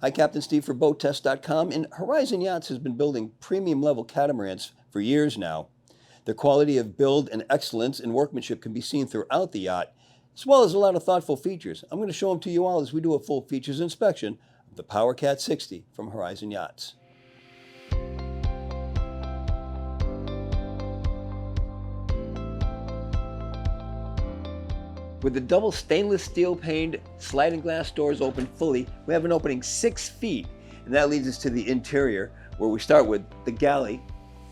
Hi, Captain Steve for BoatTEST.com, and Horizon Yachts has been building premium level catamarans for years now. Their quality of build and excellence in workmanship can be seen throughout the yacht, as well as a lot of thoughtful features. I'm going to show them to you all as we do a full features inspection of the PC60 from Horizon Yachts. With the double stainless steel paned sliding glass doors open fully, we have an opening 6 feet, and that leads us to the interior, where we start with the galley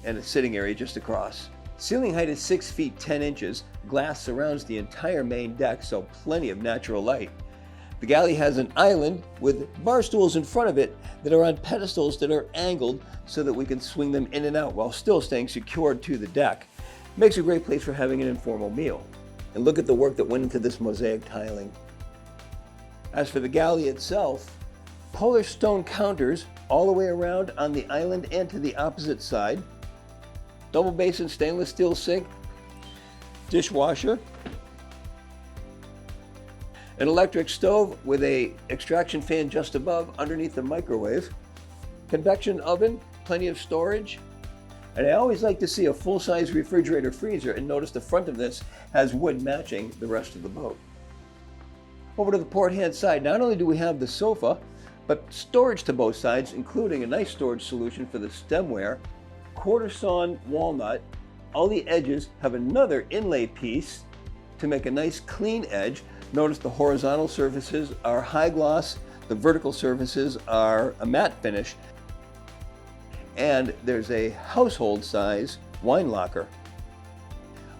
and a sitting area just across. Ceiling height is 6 feet 10 inches. Glass surrounds the entire main deck, so plenty of natural light. The galley has an island with bar stools in front of it that are on pedestals that are angled so that we can swing them in and out while still staying secured to the deck. Makes a great place for having an informal meal. And look at the work that went into this mosaic tiling. As for the galley itself, polar stone counters all the way around on the island and to the opposite side. Double basin stainless steel sink, dishwasher, an electric stove with a extraction fan just above underneath the microwave, convection oven, plenty of storage. And I always like to see a full-size refrigerator freezer, and notice the front of this has wood matching the rest of the boat. Over to the port-hand side, not only do we have the sofa, but storage to both sides, including a nice storage solution for the stemware, quarter sawn walnut. All the edges have another inlay piece to make a nice clean edge. Notice the horizontal surfaces are high gloss, the vertical surfaces are a matte finish. And there's a household size wine locker.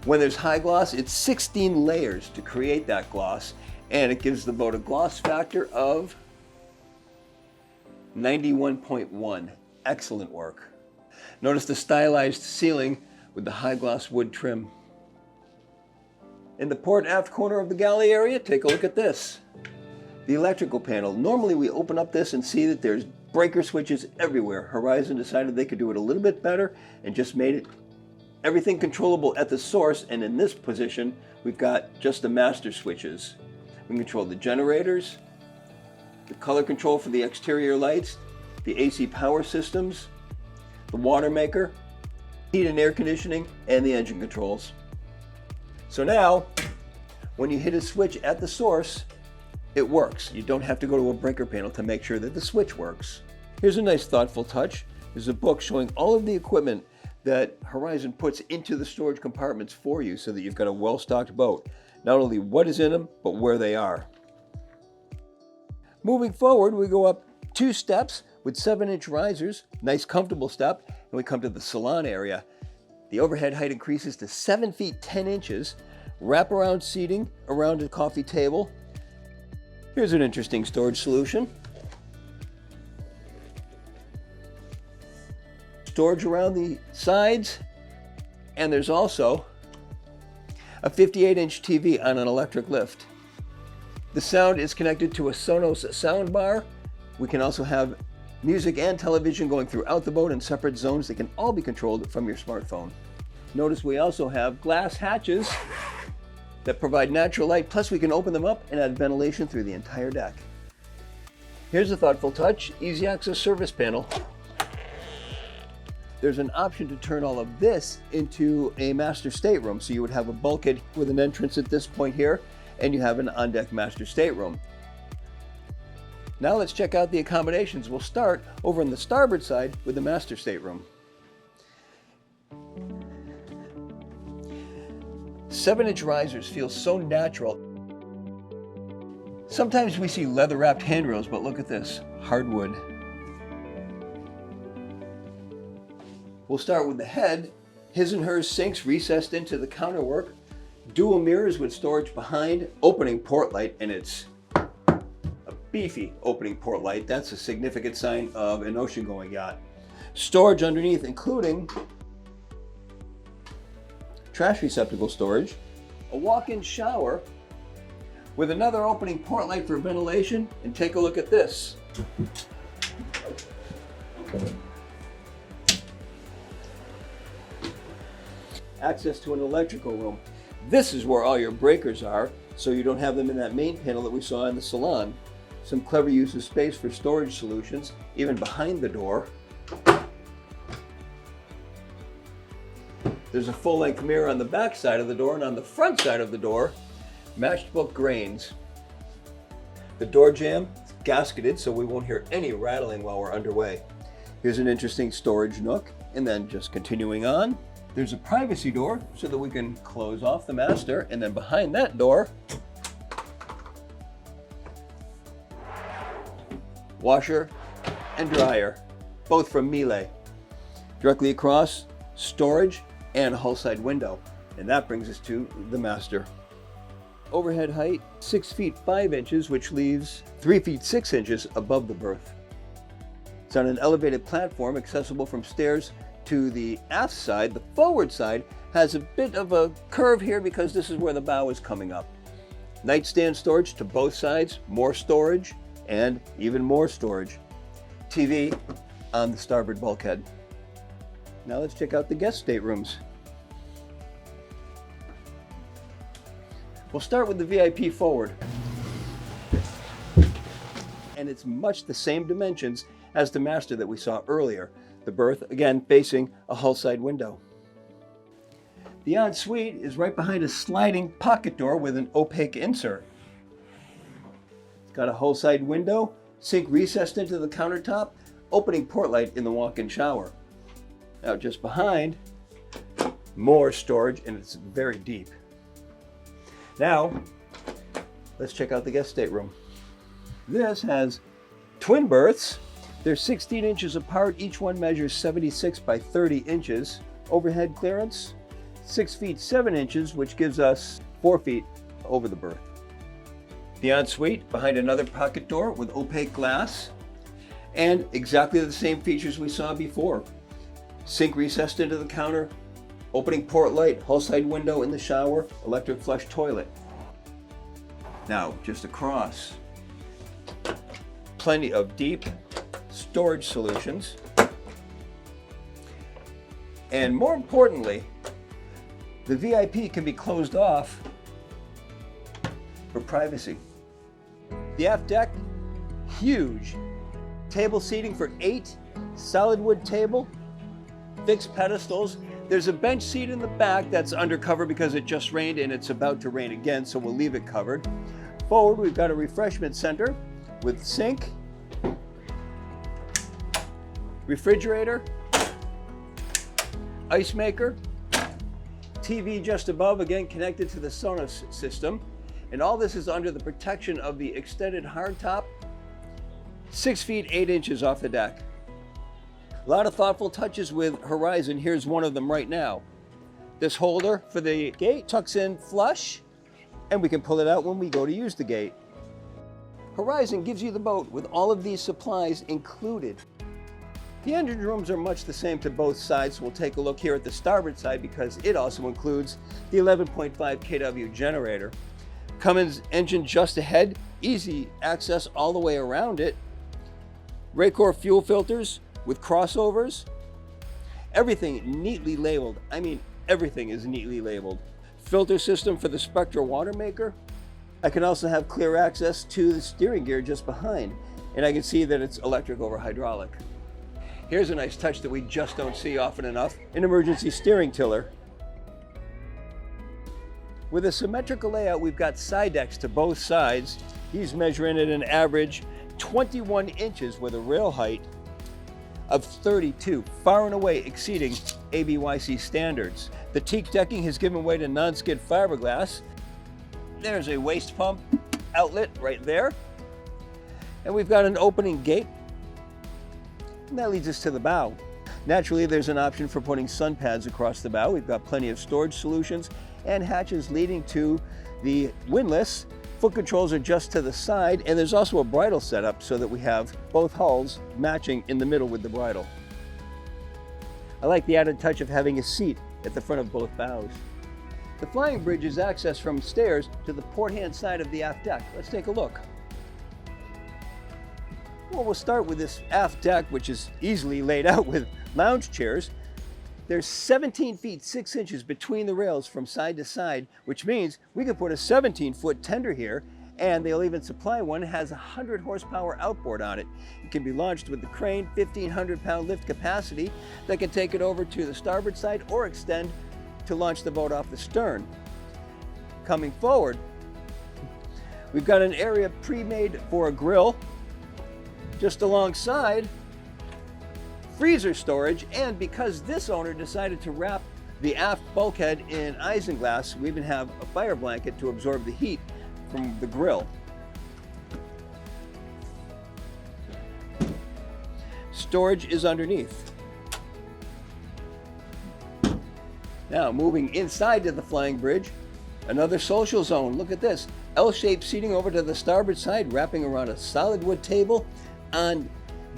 When there's high gloss, it's 16 layers to create that gloss, and it gives the boat a gloss factor of 91.1. Excellent work. Notice the stylized ceiling with the high gloss wood trim. In the port aft corner of the galley area, take a look at this. The electrical panel. Normally we open up this and see that there's breaker switches everywhere. Horizon decided they could do it a little bit better and just made it everything controllable at the source, and in this position we've got just the master switches. We can control the generators, the color control for the exterior lights, the AC power systems, the water maker, heat and air conditioning, and the engine controls. So now when you hit a switch at the source, it works. You don't have to go to a breaker panel to make sure that the switch works. Here's a nice thoughtful touch. There's a book showing all of the equipment that Horizon puts into the storage compartments for you so that you've got a well-stocked boat. Not only what is in them, but where they are. Moving forward, we go up 2 steps with 7-inch risers, nice comfortable step, and we come to the salon area. The overhead height increases to 7 feet 10 inches, wraparound seating around a coffee table. Here's an interesting storage solution. Storage around the sides, and there's also a 58-inch TV on an electric lift. The sound is connected to a Sonos sound bar. We can also have music and television going throughout the boat in separate zones that can all be controlled from your smartphone. Notice we also have glass hatches that provide natural light, plus we can open them up and add ventilation through the entire deck. Here's a thoughtful touch, easy access service panel. There's an option to turn all of this into a master stateroom, so you would have a bulkhead with an entrance at this point here, and you have an on-deck master stateroom. Now let's check out the accommodations. We'll start over on the starboard side with the master stateroom. 7-inch risers feel so natural. Sometimes we see leather-wrapped handrails, but look at this, hardwood. We'll start with the head. His and hers sinks recessed into the counterwork. Dual mirrors with storage behind. Opening port light, and it's a beefy opening port light. That's a significant sign of an ocean-going yacht. Storage underneath, including trash receptacle storage, a walk-in shower with another opening port light for ventilation, and take a look at this. Access to an electrical room. This is where all your breakers are, so you don't have them in that main panel that we saw in the salon. Some clever use of space for storage solutions, even behind the door. There's a full-length mirror on the back side of the door, and on the front side of the door, matchbook grains. The door jamb is gasketed, so we won't hear any rattling while we're underway. Here's an interesting storage nook, and then just continuing on, there's a privacy door so that we can close off the master, and then behind that door, washer and dryer, both from Miele. Directly across, storage and a hull side window. And that brings us to the master. Overhead height, 6 feet 5 inches, which leaves 3 feet 6 inches above the berth. It's on an elevated platform accessible from stairs to the aft side. The forward side has a bit of a curve here because this is where the bow is coming up. Nightstand storage to both sides, more storage, and even more storage. TV on the starboard bulkhead. Now let's check out the guest staterooms. We'll start with the VIP forward. And it's much the same dimensions as the master that we saw earlier. The berth, again, facing a hull side window. The ensuite is right behind a sliding pocket door with an opaque insert. It's got a hull side window, sink recessed into the countertop, opening port light in the walk-in shower. Now just behind, more storage, and it's very deep. Now, let's check out the guest stateroom. This has twin berths. They're 16 inches apart. Each one measures 76 by 30 inches. Overhead clearance, 6 feet 7 inches, which gives us 4 feet over the berth. The ensuite behind another pocket door with opaque glass, and exactly the same features we saw before. Sink recessed into the counter, opening port light, hull side window in the shower, electric flush toilet. Now, just across, plenty of deep storage solutions. And more importantly, the VIP can be closed off for privacy. The aft deck, huge. Table seating for 8, solid wood table, fixed pedestals. There's a bench seat in the back that's undercover because it just rained and it's about to rain again, so we'll leave it covered. Forward, we've got a refreshment center with sink, refrigerator, ice maker, TV just above, again connected to the Sonos system. And all this is under the protection of the extended hardtop, 6 feet 8 inches off the deck. A lot of thoughtful touches with Horizon. Here's one of them right now. This holder for the gate tucks in flush, and we can pull it out when we go to use the gate. Horizon gives you the boat with all of these supplies included. The engine rooms are much the same to both sides, so we'll take a look here at the starboard side because it also includes the 11.5 kW generator. Cummins engine just ahead, easy access all the way around it. Raycor fuel filters with crossovers. Everything neatly labeled. I mean, everything is neatly labeled. Filter system for the Spectra water maker. I can also have clear access to the steering gear just behind, and I can see that it's electric over hydraulic. Here's a nice touch that we just don't see often enough, an emergency steering tiller. With a symmetrical layout, we've got side decks to both sides. These measuring at an average 21 inches with a rail height of 32, far and away exceeding ABYC standards. The teak decking has given way to non-skid fiberglass. There's a waste pump outlet right there. And we've got an opening gate. And that leads us to the bow. Naturally, there's an option for putting sun pads across the bow. We've got plenty of storage solutions and hatches leading to the windlass. Foot controls are just to the side, and there's also a bridle setup so that we have both hulls matching in the middle with the bridle. I like the added touch of having a seat at the front of both bows. The flying bridge is accessed from stairs to the port-hand side of the aft deck. Let's take a look. Well, we'll start with this aft deck, which is easily laid out with lounge chairs. There's 17 feet 6 inches between the rails from side to side, which means we could put a 17-foot tender here And they'll even supply one that has a 100 horsepower outboard on it. It can be launched with the crane, 1,500 pound lift capacity that can take it over to the starboard side or extend to launch the boat off the stern. Coming forward, we've got an area pre-made for a grill. Just alongside, freezer storage, and because this owner decided to wrap the aft bulkhead in isinglass, we even have a fire blanket to absorb the heat from the grill. Storage is underneath. Now moving inside to the flying bridge, another social zone. Look at this, L-shaped seating over to the starboard side, wrapping around a solid wood table on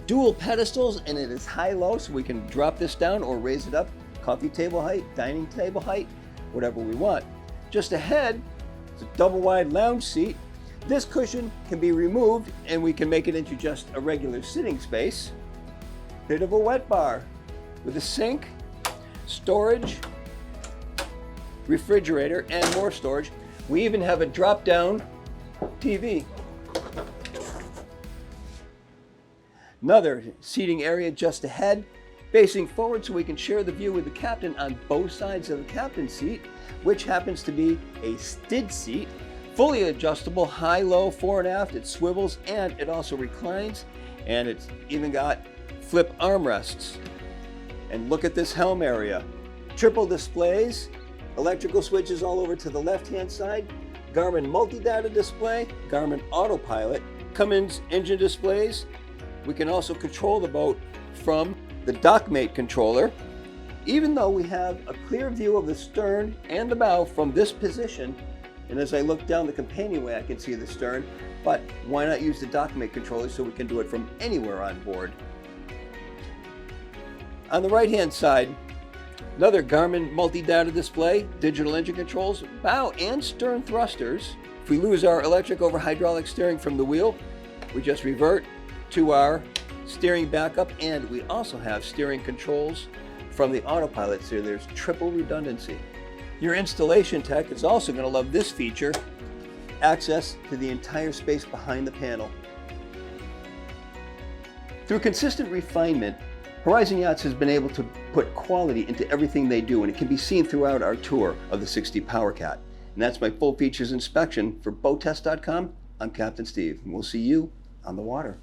dual pedestals, and it is high-low, so we can drop this down or raise it up, coffee table height, dining table height, whatever we want. Just ahead is a double-wide lounge seat. This cushion can be removed and we can make it into just a regular sitting space. Bit of a wet bar with a sink, storage, refrigerator, and more storage. We even have a drop-down TV. Another seating area just ahead, facing forward so we can share the view with the captain on both sides of the captain's seat, which happens to be a STID seat, fully adjustable, high-low, fore and aft. It swivels and it also reclines, and it's even got flip armrests. And look at this helm area. Triple displays, electrical switches all over to the left-hand side, Garmin multi-data display, Garmin autopilot, Cummins engine displays. We can also control the boat from the dockmate controller. Even though we have a clear view of the stern and the bow from this position, and as I look down the companionway I can see the stern, but why not use the dockmate controller so we can do it from anywhere on board? On the right hand side, another Garmin multi-data display, digital engine controls, bow and stern thrusters. If we lose our electric over hydraulic steering from the wheel, we just revert to our steering backup, and we also have steering controls from the autopilot, so there's triple redundancy. Your installation tech is also going to love this feature, access to the entire space behind the panel. Through consistent refinement, Horizon Yachts has been able to put quality into everything they do, and it can be seen throughout our tour of the 60 PowerCat. And that's my full features inspection. For BoatTEST.com, I'm Captain Steve, and we'll see you on the water.